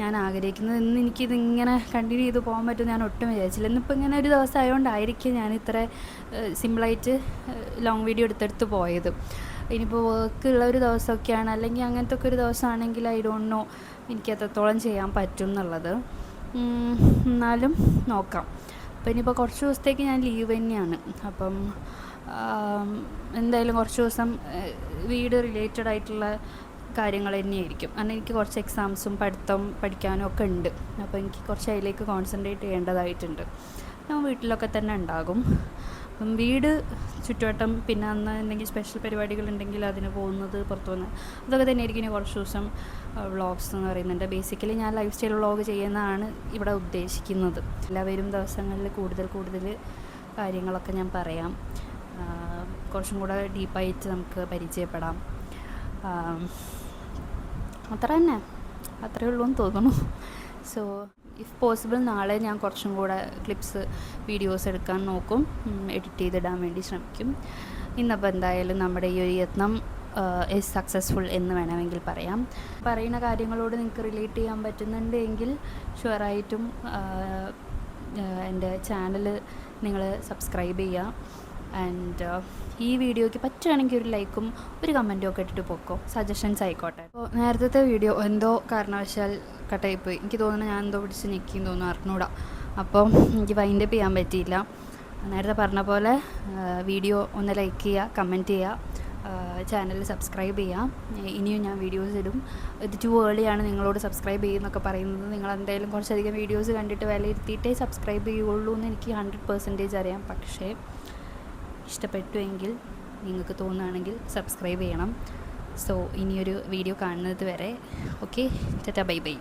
ഞാൻ ആഗ്രഹിക്കുന്നത്. ഇന്ന് എനിക്കിതിങ്ങനെ കണ്ടിന്യൂ ചെയ്ത് പോകാൻ പറ്റും ഞാൻ ഒട്ടും വിചാരിച്ചില്ല. ഇന്നിപ്പോൾ ഇങ്ങനെ ഒരു ദിവസം ആയതുകൊണ്ടായിരിക്കും ഞാൻ ഇത്ര സിമ്പിളായിട്ട് ലോങ് വീഡിയോ എടുത്തെടുത്ത് പോയത്. ഇനിയിപ്പോൾ വർക്കുള്ള ഒരു ദിവസമൊക്കെയാണ്, അല്ലെങ്കിൽ അങ്ങനത്തെ ഒക്കെ ഒരു ദിവസമാണെങ്കിൽ ഐ ഡോണ്ട് നോ എനിക്ക് എത്രത്തോളം ചെയ്യാൻ പറ്റും എന്നുള്ളത്. എന്നാലും നോക്കാം. അപ്പോൾ ഇനിയിപ്പോൾ കുറച്ച് ദിവസത്തേക്ക് ഞാൻ ലീവ് തന്നെയാണ്. അപ്പം എന്തായാലും കുറച്ച് ദിവസം വീട് റിലേറ്റഡ് ആയിട്ടുള്ള കാര്യങ്ങൾ തന്നെയായിരിക്കും. കാരണം എനിക്ക് കുറച്ച് എക്സാംസും പഠിക്കാനും ഒക്കെ ഉണ്ട്. അപ്പോൾ എനിക്ക് കുറച്ച് അതിലേക്ക് കോൺസെൻട്രേറ്റ് ചെയ്യേണ്ടതായിട്ടുണ്ട്. ഞാൻ വീട്ടിലൊക്കെ തന്നെ ഉണ്ടാകും. അപ്പം വീട് ചുറ്റുവട്ടം, പിന്നെ അന്ന് എന്തെങ്കിലും സ്പെഷ്യൽ പരിപാടികളുണ്ടെങ്കിൽ അതിന് പോകുന്നത്, പുറത്തു പോകുന്നത്, അതൊക്കെ തന്നെയായിരിക്കും ഇനി കുറച്ച് ദിവസം വ്ളോഗ്സ് എന്ന് പറയുന്നുണ്ട്. ബേസിക്കലി ഞാൻ ലൈഫ് സ്റ്റൈൽ വ്ളോഗ് ചെയ്യുന്നതാണ് ഇവിടെ ഉദ്ദേശിക്കുന്നത്. വരും ദിവസങ്ങളിൽ കൂടുതൽ കാര്യങ്ങളൊക്കെ ഞാൻ പറയാം. കുറച്ചും കൂടെ ഡീപ്പായിട്ട് നമുക്ക് പരിചയപ്പെടാം. അത്രയേ ഉള്ളൂ എന്ന് തോന്നുന്നു. സോ ഇഫ് പോസിബിൾ നാളെ ഞാൻ കുറച്ചും കൂടെ ക്ലിപ്സ് വീഡിയോസ് എടുക്കാൻ നോക്കും, എഡിറ്റ് ചെയ്തിടാൻ വേണ്ടി ശ്രമിക്കും. ഇന്നപ്പോൾ എന്തായാലും നമ്മുടെ ഈ ഒരു യത്നം ഈസ് സക്സസ്ഫുൾ എന്ന് വേണമെങ്കിൽ പറയാം. പറയുന്ന കാര്യങ്ങളോട് നിങ്ങൾക്ക് റിലേറ്റ് ചെയ്യാൻ പറ്റുന്നുണ്ടെങ്കിൽ ഷുവറായിട്ടും എൻ്റെ ചാനൽ നിങ്ങൾ സബ്സ്ക്രൈബ് ചെയ്യുക. ആൻഡ് ഈ വീഡിയോയ്ക്ക് പറ്റുകയാണെങ്കിൽ ഒരു ലൈക്കും ഒരു കമൻറ്റും ഒക്കെ ഇട്ടിട്ട് പോക്കോ, സജഷൻസ് ആയിക്കോട്ടെ. അപ്പോൾ നേരത്തെ വീഡിയോ എന്തോ കാരണവശാൽ കട്ടായിപ്പോയി. എനിക്ക് തോന്നുന്നു ഞാൻ എന്തോ പിടിച്ച് ഞെക്കിയെന്ന് തോന്നുന്നു, അറിഞ്ഞൂടാ. അപ്പോൾ എനിക്ക് വൈൻഡപ്പ് ചെയ്യാൻ പറ്റിയില്ല. നേരത്തെ പറഞ്ഞ പോലെ വീഡിയോ ഒന്ന് ലൈക്ക് ചെയ്യുക, കമൻറ്റ് ചെയ്യുക, ചാനൽ സബ്സ്ക്രൈബ് ചെയ്യുക. ഇനിയും ഞാൻ വീഡിയോസ് ഇടും. ഇത് ടു ഏർലിയാണ് നിങ്ങളോട് സബ്സ്ക്രൈബ് ചെയ്യുന്നൊക്കെ പറയുന്നത്. നിങ്ങൾ എന്തായാലും കുറച്ചധികം വീഡിയോസ് കണ്ടിട്ട് വിലയിരുത്തിയിട്ടേ സബ്സ്ക്രൈബ് ചെയ്യുള്ളൂ എന്ന് എനിക്ക് 100% അറിയാം. പക്ഷേ ഇഷ്ടപ്പെട്ടുവെങ്കിൽ, നിങ്ങൾക്ക് തോന്നുകയാണെങ്കിൽ സബ്സ്ക്രൈബ് ചെയ്യണം. സോ ഇനിയൊരു വീഡിയോ കാണുന്നത് വരെ ഓക്കെ, ടാറ്റാ, ബൈ ബൈ.